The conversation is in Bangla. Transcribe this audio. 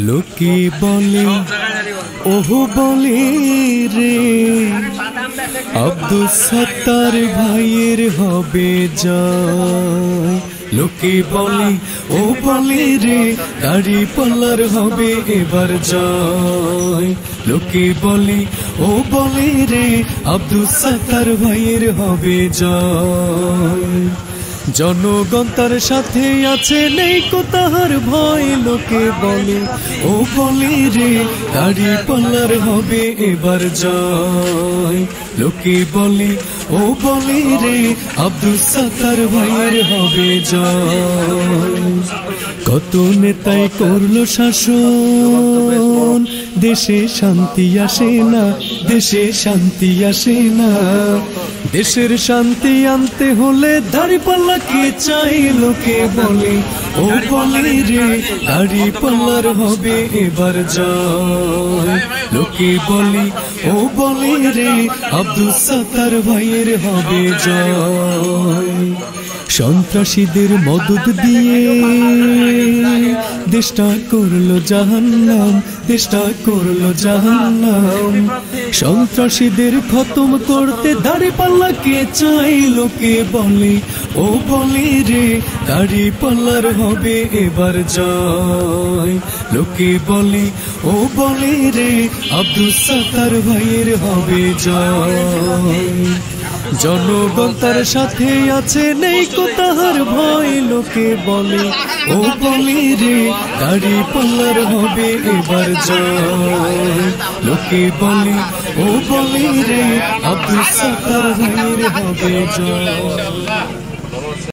লোকে বলে ওহো বলে রে আব্দুস সাত্তার ভাইয়ের হবে জয়। লোকে বলে ও বলে রে দাড়ি পাল্লার হবে এবার জয়। লোকে বলে ও বলে রে আব্দুস সাত্তার ভাইয়ের হবে জয়। জনগণ তার সাথে আছে নেই কো তাহার ভয়। লোকে বলে ও বলে রে দাড়ি পাল্লার হবে এবার জয়। লোকে বলে ও বলে রে আব্দুস সাত্তার ভাইয়ের হবে জয়। কত নেতাই করলো শাসন দেশে শান্তি আসে না, দেশে শান্তি আসে না। দেশের শান্তি আনতে হলে দাড়িপাল্লা কে চাই। লোকে বলে ও বলে রে দাড়ি পাল্লার হবে এবার জয়। লোকে বলে ও বলে রে আব্দুস সাত্তার ভাইয়ের হবে জয়। সন্ত্রাসীদের মদদ দিয়ে দেশটা করলো জাহান্নাম, দেশটা করলো জাহান্নাম। সন্ত্রাসীদের খতম করতে দাড়িপাল্লা কে চাই। লোকে বলে ও বলে রে দাড়ি পাল্লার হবে এবার জয়। লোকে বলে ও বলে রে আব্দুস সাত্তার ভাইয়ের হবে জয়। জনগণ তার সাথে আছে নেই কো তাহার ভয়। লোকে বলে ও বলে রে দাড়ি পাল্লার হবে এবার জয়। লোকে বলে ও বলে রে আব্দুস সাত্তার ভাইয়ের হবে জয়।